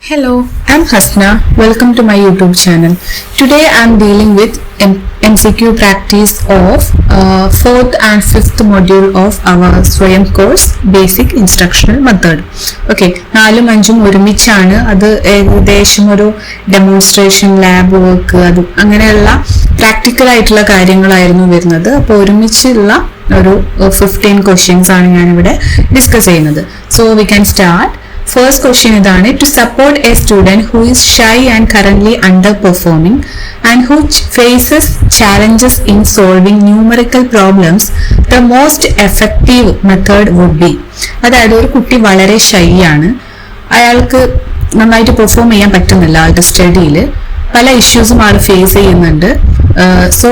Hello, I'm Hasna. Welcome to my YouTube channel. Today I'm dealing with MCQ practice of 4th and 5th module of our Swayam course, Basic Instructional Method. Okay, 4ഉം 5ഉം ഒരുമിച്ചാണ്. അത് ഏകദേശം ഒരു demonstration lab work അത് അങ്ങനെയുള്ള practical ആയിട്ടുള്ള കാര്യങ്ങളായിരുന്നു വരുന്നത്. അപ്പോൾ ഒരുമിച്ചുള്ള ഒരു 15 ക്വസ്റ്റ്യൻസ് ആണ് ഞാനിവിടെ ഡിസ്കസ് ചെയ്യുന്നത്. So we can start. First question idane: to support a student who is shy and currently underperforming and who faces challenges in solving numerical problems, the most effective method would be. അതായത് ഒരു കുട്ടി വളരെ shy ആണ്, അയാൾക്ക് നന്നായിട്ട് perform ചെയ്യാൻ പറ്റുന്നില്ല ആളുടെ സ്റ്റഡിയിൽ, പല ഇഷ്യൂസും ആൾ ഫേസ് ചെയ്യുന്നുണ്ട്. സോ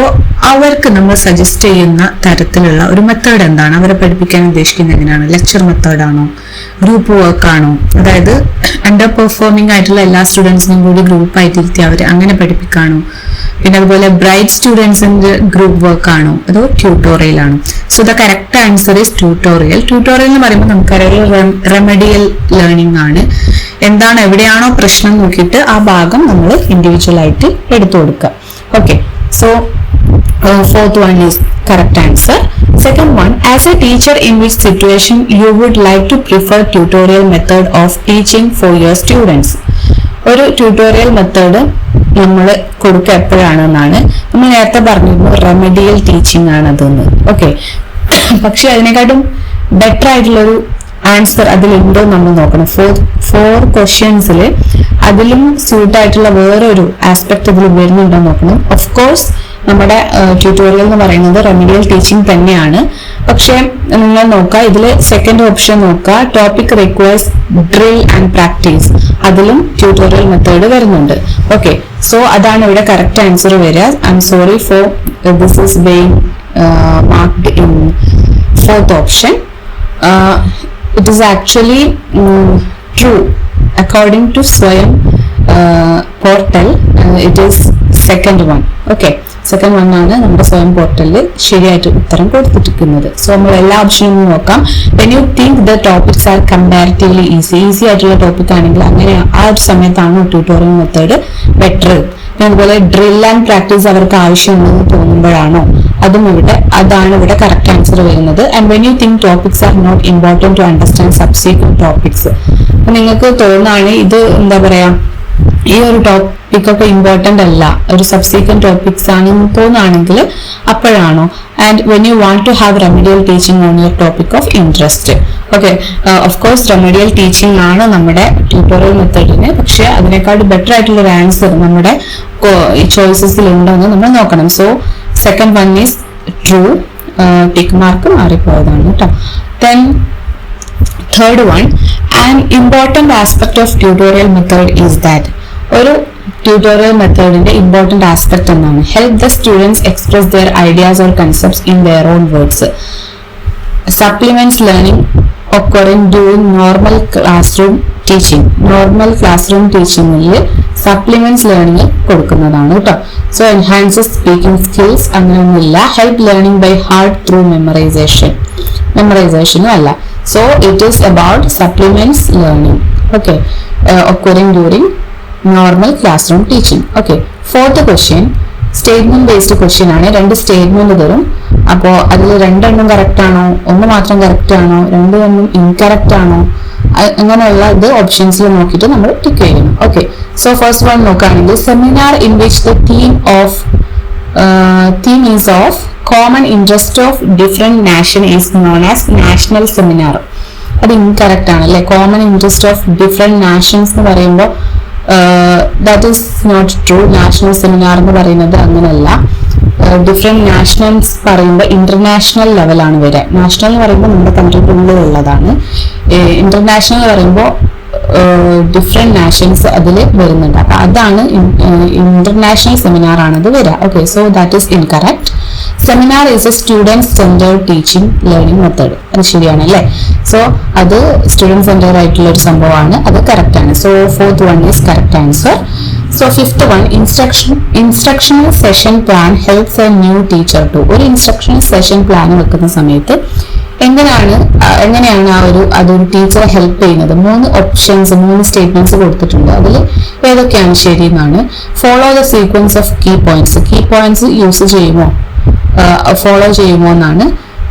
അവർക്ക് നമ്മൾ സജസ്റ്റ് ചെയ്യുന്ന തരത്തിലുള്ള ഒരു മെത്തേഡ് എന്താണ്? അവരെ പഠിപ്പിക്കാൻ ഉദ്ദേശിക്കുന്നത് എങ്ങനെയാണ്? ലെക്ചർ മെത്തേഡാണോ, ഗ്രൂപ്പ് വർക്ക് ആണോ? അതായത് അണ്ടർ പെർഫോമിംഗ് ആയിട്ടുള്ള എല്ലാ സ്റ്റുഡൻസിനും കൂടി ഗ്രൂപ്പായിട്ട് ഇരുത്തി അവർ അങ്ങനെ പഠിപ്പിക്കാണോ? പിന്നെ അതുപോലെ ബ്രൈറ്റ് സ്റ്റുഡൻസിന്റെ ഗ്രൂപ്പ് വർക്ക് ആണോ, അതോ ട്യൂട്ടോറിയൽ ആണോ? So the correct answer is tutorial. Tutorial എന്ന് പറയുമ്പോൾ നമുക്കറിയാം റെമഡിയൽ ലേണിംഗ് ആണ്. എന്താണ്, എവിടെയാണോ പ്രശ്നം നോക്കിയിട്ട് ആ ഭാഗം നമ്മൾ ഇൻഡിവിജ്വൽ ആയിട്ട് എടുത്തു കൊടുക്കുക. Okay, so fourth one is correct answer. Second one: as a teacher, in which situation you would like to prefer tutorial method of teaching for your students? ഒരു ട്യൂട്ടോറിയൽ മെത്തേഡ് നമ്മൾ കൊടുക്കുക എപ്പോഴാണെന്നാണ് നമ്മൾ നേരത്തെ പറഞ്ഞിരുന്നു, റെമഡിയൽ ടീച്ചിങ് ആണ് അതെന്ന്. Okay, പക്ഷെ അതിനെക്കാട്ടും better ആയിട്ടുള്ളൊരു ആൻസർ അതിലുണ്ടോ നമ്മൾ നോക്കണം. ഫോർ ക്വസ്റ്റ്യൻസിൽ അതിലും സ്യൂട്ട് ആയിട്ടുള്ള വേറൊരു ആസ്പെക്ട് ഇതിൽ വരുന്നുണ്ടോ നോക്കണം. ഓഫ് കോഴ്സ് നമ്മുടെ ട്യൂട്ടോറിയൽ എന്ന് പറയുന്നത് റെമഡിയൽ ടീച്ചിങ് തന്നെയാണ്. പക്ഷെ നിങ്ങൾ നോക്കുക, ഇതിൽ സെക്കൻഡ് ഓപ്ഷൻ നോക്കുക, topic requires drill and practice, അതിലും ട്യൂട്ടോറിയൽ മെത്തേഡ് വരുന്നുണ്ട്. ഓക്കെ, സോ അതാണ് ഇവിടെ കറക്റ്റ് ആൻസർ വരിക. I am sorry for this is being marked in fourth option. It is actually true according to Swayam portal. It is second one. Okay, second one ആണ് നമ്മുടെ സ്വയം പോർട്ടലിൽ ശരിയായിട്ട് ഉത്തരം കൊടുത്തിരിക്കുന്നത്. സോ നമ്മൾ എല്ലാ ഓപ്ഷനും നോക്കാം. When you think the topics are comparatively easy ആയിട്ടുള്ള ടോപ്പിക് ആണെങ്കിൽ അങ്ങനെ ആ ഒരു സമയത്താണ് ട്യൂട്ടോറിയൽ മെത്തേഡ് ബെറ്റർ. പിന്നെ അതുപോലെ ഡ്രിൽ ആൻഡ് പ്രാക്ടീസ് അവർക്ക് ആവശ്യമുണ്ടെന്ന് തോന്നുമ്പോഴാണോ, അതും അതാണ് ഇവിടെ കറക്റ്റ് ആൻസർ വരുന്നത്. And when you think topics are not important to understand subsequent topics, നിങ്ങൾക്ക് തോന്നുകയാണ് ഇത് എന്താ പറയാ, ഈ ഒരു ടോപ്പിക് ഒക്കെ ഇമ്പോർട്ടന്റ് അല്ല, ഒരു സബ്സീക്വന്റ് ടോപ്പിക്സ് ആണെന്ന് തോന്നുകയാണെങ്കിൽ അപ്പോഴാണോ. And when you want to have remedial teaching on your topic of interest. Okay, of course remedial teaching ആണ് നമ്മുടെ ട്യൂട്ടോറിയൽ മെത്തേഡിന്, പക്ഷെ അതിനേക്കാൾ ബെറ്റർ ആയിട്ടുള്ള ഒരു ആൻസർ നമ്മുടെ ചോയ്സസിൽ ഉണ്ടോ എന്ന് നമ്മൾ നോക്കണം. So second one is true, tick mark മാറിപ്പോയതാണ് കേട്ടോ. Then third one, an important aspect of tutorial method is that ഒരു ട്യൂട്ടോറിയൽ മെത്തേഡിന്റെ ഇമ്പോർട്ടന്റ് ആസ്പെക്ട് എന്നാണ് help the students express their ideas or concepts in their own words. Supplements learning occurring during normal classroom teaching. Normal classroom ടീച്ചിങ്ങിൽ supplements learning കൊടുക്കുന്നതാണ് കേട്ടോ. So enhances speaking skills അങ്ങനെയൊന്നുമില്ല. Help learning by heart through മെമ്മറൈസേഷനും അല്ല. So it is about supplements learning. Okay, occurring during normal classroom teaching. Okay, fourth question, statement based question ആണ്. രണ്ട് statement തരും. അപ്പോൾ അതിൽ രണ്ടെണ്ണം കറക്റ്റ് ആണോ, ഒന്ന് മാത്രം കറക്റ്റ് ആണോ, രണ്ടും ഇൻകറക്റ്റ് ആണോ, അങ്ങനെയുള്ള ഇത് ഓപ്ഷൻസിൽ നോക്കിയിട്ട് നമ്മൾ ടിക്ക് ചെയ്യണം. ഓക്കെ, സോ ഫസ്റ്റ് വൺ നോക്കുകയാണെങ്കിൽ seminar in which the theme is of common interest of different nation is known as national seminar. അത് ഇൻകറക്റ്റ് ആണ് അല്ലെ. Common interest of different nations എന്ന് പറയുമ്പോൾ that is not true. National seminar എന്ന് പറയുന്നത് അങ്ങനെയല്ല. Different Nationals പറയുമ്പോൾ international ലെവലാണ് വരിക. നാഷണൽ എന്ന് പറയുമ്പോൾ നമ്മുടെ കൺട്രിക്കുള്ളിൽ ഉള്ളതാണ്. ഇന്റർനാഷണൽ പറയുമ്പോൾ ഡിഫറെന്റ് നാഷൻസ് അതിൽ വരുന്നുണ്ട്. അപ്പൊ അതാണ് ഇന്റർനാഷണൽ സെമിനാർ ആണത് വരിക. Okay, so that is incorrect. Seminar is A student centred teaching learning method. അത് ശരിയാണ് അല്ലേ. സോ അത് സ്റ്റുഡൻറ് സെന്റേർഡ് ആയിട്ടുള്ള ഒരു സംഭവമാണ്, അത് കറക്റ്റ് ആണ്. So fourth one is correct answer. So fifth one, instructional session plan helps a new teacher to. ഒരു ഇൻസ്ട്രക്ഷണൽ സെഷൻ പ്ലാൻ വെക്കുന്ന സമയത്ത് എങ്ങനെയാണ് അതൊരു ടീച്ചറെ ഹെൽപ്പ് ചെയ്യുന്നത്? 3 ഓപ്ഷൻസ്, 3 സ്റ്റേറ്റ്മെന്റ്സ് കൊടുത്തിട്ടുണ്ട്. അതിൽ ഏതൊക്കെയാണ് ശരി എന്നാണ്. Follow the sequence of key points use ചെയ്യുമോ, ഫോളോ ചെയ്യുമോ എന്നാണ്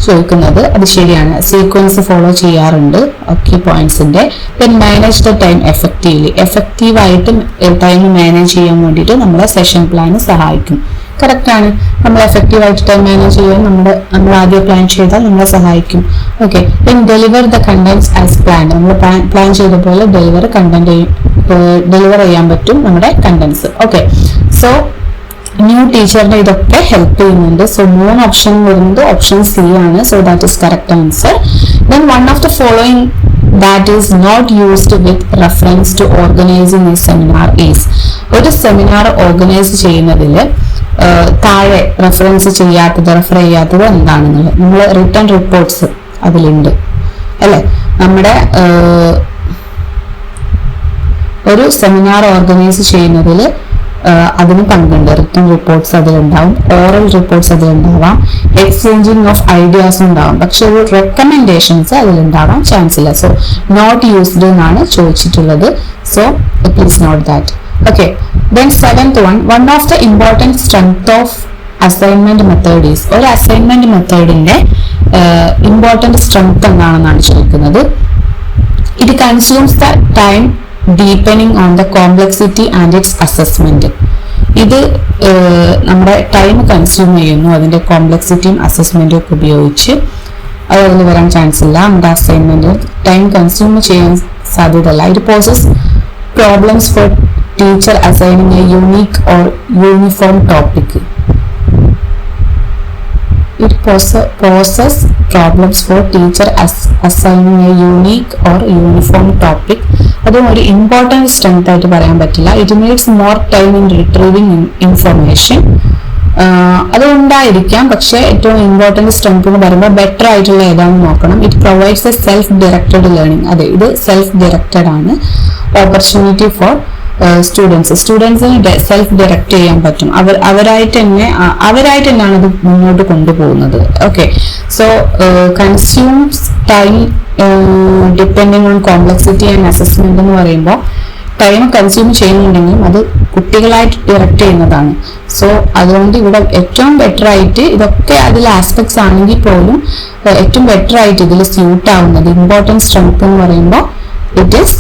ചോദിക്കുന്നത്. അത് ശരിയാണ്, സീക്വൻസ് ഫോളോ ചെയ്യാറുണ്ട് കീ പോയിന്റ്സിന്റെ. ദെൻ മാനേജ് ദ ടൈം എഫക്റ്റീവായിട്ട് ടൈം മാനേജ് ചെയ്യാൻ വേണ്ടിയിട്ട് നമ്മളെ സെഷൻ പ്ലാൻ സഹായിക്കും. കറക്റ്റ് ആണ്. നമ്മൾ എഫക്റ്റീവായിട്ട് ടൈം മാനേജ് ചെയ്യാൻ നമ്മൾ ആദ്യം പ്ലാൻ ചെയ്താൽ നമ്മളെ സഹായിക്കും. Okay. Then deliver the contents as plan. നമ്മൾ പ്ലാൻ ചെയ്ത പോലെ ഡെലിവർ ചെയ്യാൻ പറ്റും നമ്മുടെ കണ്ടന്റ്സ്. ഓക്കെ. സോ ന്യൂ ടീച്ചറിനെ ഇതൊക്കെ ഹെൽപ്പ് ചെയ്യുന്നുണ്ട്. സോ 3 ഓപ്ഷൻ വരുന്നത് ഓപ്ഷൻ സി ആണ്. So that is correct answer. Then one of the following that is not used with reference to organizing a seminar is. ഒരു seminar organise ചെയ്യുന്നതിൽ താഴെ refer ചെയ്യാത്തത് എന്താണെന്നുള്ളത് നമ്മൾ റിട്ടേൺ റിപ്പോർട്ട്സ് അതിലുണ്ട് അല്ലെ. നമ്മുടെ ഒരു സെമിനാർ ഓർഗനൈസ് ചെയ്യുന്നതിൽ അതിന് പങ്കുണ്ട്. റിട്ടേൺ റിപ്പോർട്ട്സ് അതിലുണ്ടാവും, ഓറൽ റിപ്പോർട്ട്സ് അതിലുണ്ടാവാം, എക്സ്ചേഞ്ചിങ് ഓഫ് ഐഡിയാസ് ഉണ്ടാവും. പക്ഷെ ഒരു റെക്കമെൻഡേഷൻസ് അതിലുണ്ടാവാൻ ചാൻസ് ഇല്ല. സോ നോട്ട് യൂസ്ഡ് എന്നാണ് ചോദിച്ചിട്ടുള്ളത്. So please note that. Okay. Then 7th one of the important strength of assignment method is. ഒരു അസൈൻമെന്റ് മെത്തേഡിന്റെ ഇമ്പോർട്ടന്റ് സ്ട്രെങ്ത് എന്താണെന്നാണ് ചോദിക്കുന്നത്. It consumes the time deepening on the complexity and its assessment. ഇത് നമ്മുടെ time consume ചെയ്യുന്നു, അതിന്റെ കോംപ്ലക്സിറ്റിയും അസസ്മെന്റും ഒക്കെ ഉപയോഗിച്ച്. അതിൽ വരാൻ ചാൻസ് ഇല്ല. നമ്മുടെ അസൈൻമെന്റ് ടൈം കൺസ്യൂം ചെയ്യാൻ സാധ്യതയല്ല. It poses problems for teacher assigning a unique or uniform topic. It poses problems for teacher assigning a unique or uniform topic. അതും ഒരു ഇമ്പോർട്ടൻറ്റ് സ്ട്രെങ്ത് ആയിട്ട് പറയാൻ പറ്റില്ല. It needs more time in retrieving information. അത് ഉണ്ടായിരിക്കാം, പക്ഷെ ഏറ്റവും important strength എന്ന് പറയുമ്പോൾ ബെറ്റർ ആയിട്ടുള്ള ഏതാണെന്ന് നോക്കണം. It provides A self directed learning. അതെ, ഇത് സെൽഫ് ഡയറക്റ്റഡ് ആണ്. ഓപ്പർച്യൂണിറ്റി ഫോർ സ്റ്റുഡൻസിന് സെൽഫ് ഡയറക്റ്റ് ചെയ്യാൻ പറ്റും. അവരായിട്ട് തന്നെയാണ് അത് മുന്നോട്ട് കൊണ്ടുപോകുന്നത്. Okay. So consumes time depending on complexity and assessment എന്ന് പറയുമ്പോൾ ടൈം കൺസ്യൂം ചെയ്യുന്നുണ്ടെങ്കിലും അത് കുട്ടികളായിട്ട് ഡയറക്റ്റ് ചെയ്യുന്നതാണ്. സോ അതുകൊണ്ട് ഇവിടെ ഏറ്റവും ബെറ്റർ ആയിട്ട് ഇതൊക്കെ അതിൽ ആസ്പെക്ട്സ് ആണെങ്കിൽ പോലും ഏറ്റവും ബെറ്റർ ആയിട്ട് ഇതിൽ സ്യൂട്ട് ആവുന്നത് ഇമ്പോർട്ടൻറ്റ് സ്ട്രെങ്ത് എന്ന് പറയുമ്പോൾ it is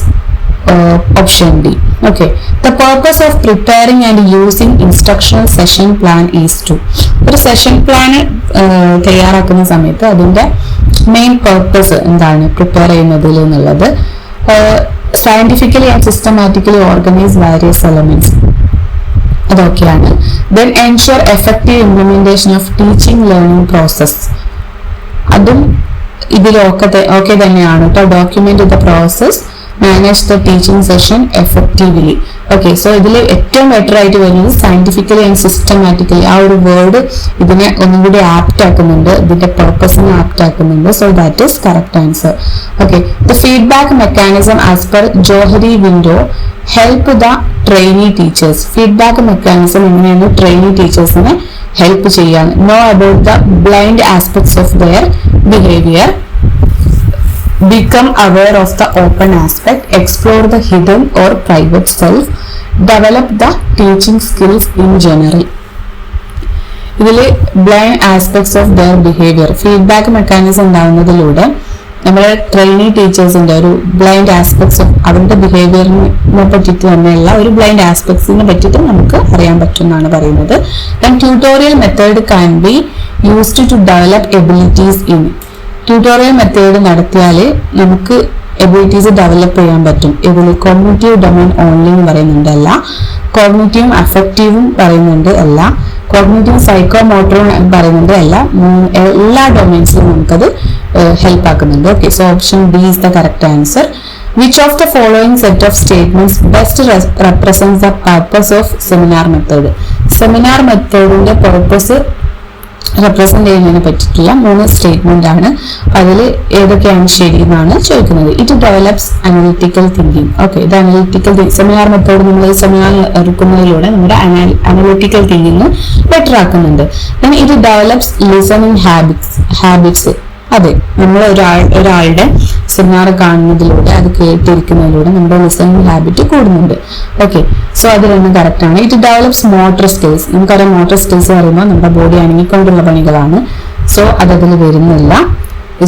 option D. Okay. The purpose of preparing and using instructional session plan is to. ഒരു സെഷൻ പ്ലാൻ തയ്യാറാക്കുന്ന സമയത്ത് അതിന്റെ മെയിൻ പർപ്പസ് എന്താണ് പ്രിപ്പയർ ചെയ്യുന്നതിൽ എന്നുള്ളത് scientifically and systematically organise various elements, അതൊക്കെയാണ്. Then ensure effective implementation of teaching learning process, അതും ഇതിലൊക്കെ തന്നെയാണ് കേട്ടോ. Document the process, manage the teaching session effectively. Okay. So ഇതിൽ ഏറ്റവും ബെറ്റർ ആയിട്ട് വരുന്നത് സയന്റിഫിക്കലി ആൻഡ് സിസ്റ്റമാറ്റിക്കലി. ആ ഒരു വേർഡ് ഇതിനെ ഒന്നും കൂടി ആപ്റ്റ് ആക്കുന്നുണ്ട്, ഇതിന്റെ പർപ്പസിനെ ആപ്റ്റ് ആക്കുന്നുണ്ട്. So that is correct answer. Okay. The feedback mechanism as per Johari window help the trainee teachers. Feedback mechanism എങ്ങനെയാണ് ട്രെയിനി ടീച്ചേഴ്സിനെ ഹെൽപ്പ് ചെയ്യാൻ. Know about the blind aspects of their behaviour, become aware of the open aspect, explore the hidden or private self, develop the teaching skills in general. ഇതിൽ blind aspects of their behaviour, feedback mechanism ഉണ്ടാകുന്നതിലൂടെ നമ്മുടെ trainee ടീച്ചേഴ്സിന്റെ ഒരു blind aspects of അവരുടെ ബിഹേവിയറിനെ പറ്റിയിട്ട് തന്നെയുള്ള ഒരു blind ആസ്പെക്ട്സിനെ പറ്റിയിട്ട് നമുക്ക് അറിയാൻ പറ്റും എന്നാണ് പറയുന്നത്. Then tutorial method can be used to develop abilities in. Tutorial method നടത്തിയാൽ നമുക്ക് എബിലിറ്റീസ് ഡെവലപ്പ് ചെയ്യാൻ പറ്റും. ഇതിൽ കോഗ്നിറ്റീവ് ഡൊമൈൻ ഓൺലി എന്ന് പറയുന്നുണ്ട് അല്ല, കോഗ്നിറ്റീവും അഫക്റ്റീവും പറയുന്നുണ്ട് അല്ല, കോഗ്നിറ്റീവ് സൈക്കോമോട്ടറും പറയുന്നുണ്ട് അല്ല, എല്ലാ ഡൊമൈൻസിലും നമുക്കത് ഹെൽപ്പ് ആക്കുന്നുണ്ട്. Okay. So option B is the correct answer. Which of the following set of statements best represent the purpose of seminar method. Seminar മെത്തേഡിന്റെ പർപ്പസ് റെപ്രസെന്റ് ചെയ്യുന്നതിനെ പറ്റിയിട്ടുള്ള 3 സ്റ്റേറ്റ്മെന്റ് ആണ്. അതിൽ ഏതൊക്കെയാണ് ശരി എന്നാണ് ചോദിക്കുന്നത്. It develops analytical thinking. Okay. ഇത് അനലിറ്റിക്കൽ സെമിനാർ മെത്തേഡ് നമ്മൾ സെമിനാർ എടുക്കുന്നതിലൂടെ നമ്മുടെ അനലിറ്റിക്കൽ തിങ്കിങ് ബെറ്റർ ആക്കുന്നുണ്ട്. It develops listening habits. അതെ, നമ്മൾ ഒരാളുടെ സെമിനാർ കാണുന്നതിലൂടെ അത് കേട്ടിരിക്കുന്നതിലൂടെ നമ്മുടെ ലിസണിങ് ഹാബിറ്റ് കൂടുന്നുണ്ട്. ഓക്കെ, സോ അത് രണ്ടും കറക്റ്റ് ആണ്. It develops motor skills. നമുക്കറിയാം മോട്ടോർ സ്കിൽസ് പറയുമ്പോൾ നമ്മുടെ ബോഡി അനങ്ങിക്കൊണ്ടുള്ള പണികളാണ്. സോ അതതിൽ വരുന്നില്ല.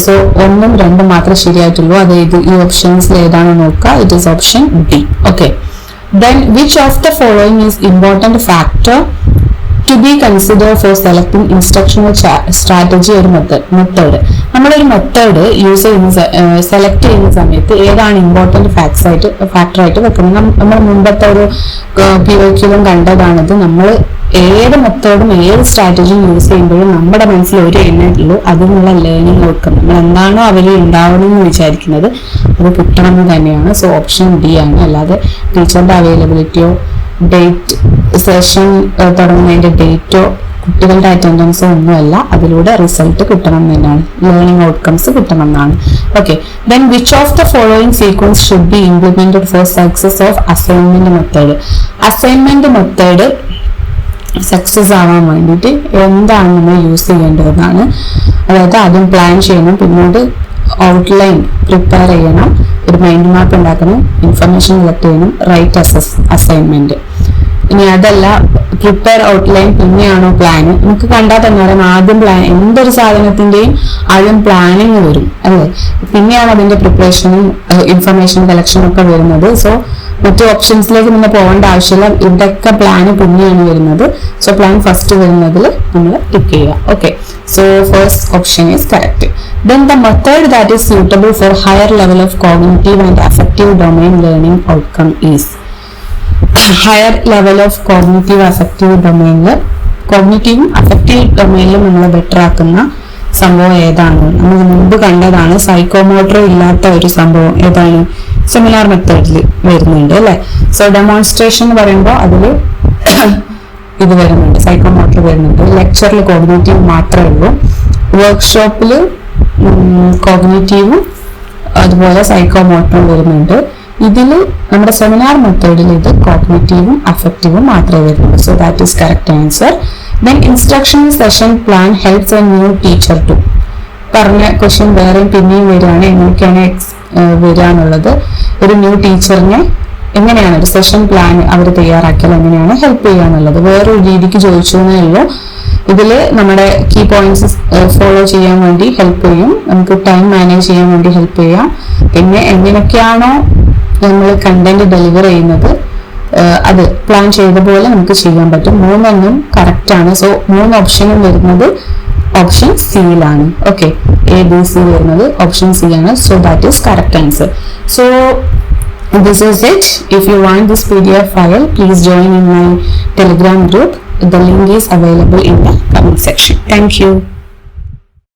സോ 1ഉം 2ഉം മാത്രമേ ശരിയായിട്ടുള്ളൂ. അതായത് ഈ ഓപ്ഷൻസിൽ ഏതാണെന്ന് നോക്കുക. It is option B. Okay, then which of the following is important factor to be considered for selecting instructional strategy or method? നമ്മളൊരു മെത്തേഡ് യൂസ് ചെയ്യുന്ന സെലക്ട് ചെയ്യുന്ന സമയത്ത് ഏതാണ് ഇമ്പോർട്ടന്റ് ഫാക്ടർ ആയിട്ട് വെക്കുന്നത്? നമ്മൾ മുമ്പത്തെ ഒരു PYQലും കണ്ടതാണിത്. നമ്മൾ ഏത് മെത്തേഡും ഏത് സ്ട്രാറ്റജിയും യൂസ് ചെയ്യുമ്പോഴും നമ്മുടെ മനസ്സിൽ ഒരു എണ്ണേ ഉള്ളൂ, അതിനുള്ള ലേണിംഗ് ഔട്ട്കം. നമ്മൾ എന്താണോ അവർ ഉണ്ടാവണമെന്ന് വിചാരിക്കുന്നത് അത് കിട്ടണമെന്ന് തന്നെയാണ്. സോ ഓപ്ഷൻ ഡി ആണ്. അല്ലാതെ ടീച്ചറുടെ അവൈലബിലിറ്റിയോ ഡേറ്റ് സെഷൻ തുടങ്ങുന്നതിന്റെ ഡേറ്റോ കുട്ടികളുടെ അറ്റൻഡൻസോ ഒന്നുമല്ല. അതിലൂടെ റിസൾട്ട് കിട്ടണം എന്നാണ്, ലേണിംഗ് ഔട്ട്കംസ് കിട്ടണം എന്നാണ്. Okay, then which of the following sequence should be implemented for success of assignment method? Assignment method success ആവാൻ വേണ്ടിയിട്ട് എന്താണ് നമ്മൾ യൂസ് ചെയ്യേണ്ടതെന്നാണ്. അതായത് ആദ്യം പ്ലാൻ ചെയ്യണം, പിന്നീട് ഔട്ട്ലൈൻ പ്രിപ്പയർ ചെയ്യണം, ഒരു മൈൻഡ് മാപ്പ് ഉണ്ടാക്കണം, ഇൻഫർമേഷൻ കളക്ട് ചെയ്യണം, റൈറ്റ് അസൈൻമെന്റ്. ഇനി അതല്ല പ്രിപ്പയർ ഔട്ട്ലൈൻ പിന്നെയാണോ പ്ലാന്? നമുക്ക് കണ്ടാൽ തന്നെ അറിയാം, ആദ്യം പ്ലാൻ, എന്തൊരു സാധനത്തിന്റെയും ആദ്യം പ്ലാനിങ് വരും അല്ലേ, പിന്നെയാണ് അതിന്റെ പ്രിപ്പറേഷനും ഇൻഫർമേഷൻ കളക്ഷനും ഒക്കെ വരുന്നത്. സോ മറ്റു ഓപ്ഷൻസിലേക്ക് നമ്മൾ പോകേണ്ട ആവശ്യമില്ല, ഇവിടെയൊക്കെ പ്ലാന് പിന്നെയാണ് വരുന്നത്. സോ പ്ലാൻ ഫസ്റ്റ് വരുന്നതിൽ നമ്മൾ ടിക്ക് ചെയ്യുക. Okay, so first option is correct. Then the method that is suitable for higher level of cognitive and affective domain learning outcome is higher level of cognitive affective domain. കോഗ്നിറ്റീവും affective ഡൊമൈനിലും നമ്മൾ better ആക്കുന്ന സംഭവം ഏതാണ്? നമ്മൾ മുമ്പ് കണ്ടതാണ്. Psychomotor ഇല്ലാത്ത ഒരു സംഭവം ഏതാണ്? സെമിനാർ മെത്തേഡിൽ വരുന്നുണ്ട് അല്ലെ. സോ ഡെമോൺസ്ട്രേഷൻ എന്ന് പറയുമ്പോൾ അതിൽ ഇത് വരുന്നുണ്ട്, സൈക്കോമോട്ടർ വരുന്നുണ്ട്. ലെക്ചറിൽ കോഗ്നിറ്റീവ് മാത്രമേ ഉള്ളൂ. വർക്ക്ഷോപ്പിൽ കോഗ്നിറ്റീവും അതുപോലെ സൈക്കോമോട്ടറും വരുന്നുണ്ട്. ഇതിൽ നമ്മുടെ സെമിനാർ മെത്തേഡിൽ ഇത് കോഗ്നിറ്റീവും അഫക്റ്റീവും മാത്രമേ വരുന്നുള്ളൂ. So that is correct answer. Then instructional session plan helps a new teacher to. പറഞ്ഞ ക്വസ്റ്റ്യൻ വേറെയും പിന്നെയും വരികയാണ്, എങ്ങനെയൊക്കെയാണ് വരിക എന്നുള്ളത്. ഒരു ന്യൂ ടീച്ചറിനെ എങ്ങനെയാണ് ഒരു സെഷൻ പ്ലാൻ അവർ തയ്യാറാക്കിയാൽ എങ്ങനെയാണ് ഹെൽപ്പ് ചെയ്യുക എന്നുള്ളത് വേറൊരു രീതിക്ക് ചോദിച്ചു എന്നേ ഉള്ളൂ. ഇതിൽ നമ്മുടെ കീ പോയിന്റ്സ് ഫോളോ ചെയ്യാൻ വേണ്ടി ഹെൽപ്പ് ചെയ്യും, നമുക്ക് ടൈം മാനേജ് ചെയ്യാൻ വേണ്ടി ഹെൽപ്പ് ചെയ്യാം. പിന്നെ എങ്ങനെയൊക്കെയാണോ നമ്മൾ കണ്ടന്റ് ഡെലിവർ ചെയ്യുന്നത് അത് പ്ലാൻ ചെയ്ത പോലെ നമുക്ക് ചെയ്യാൻ പറ്റും. 3 കറക്റ്റ് ആണ്. സോ 3 ഓപ്ഷനും വരുന്നത് ഓപ്ഷൻ സിയിലാണ്. ഓക്കെ, ABC വരുന്നത് ഓപ്ഷൻ സി ആണ്. So that is correct answer. So this is it. If you want this PDF file, please join in my Telegram group. The link is available in the comment section. Thank you.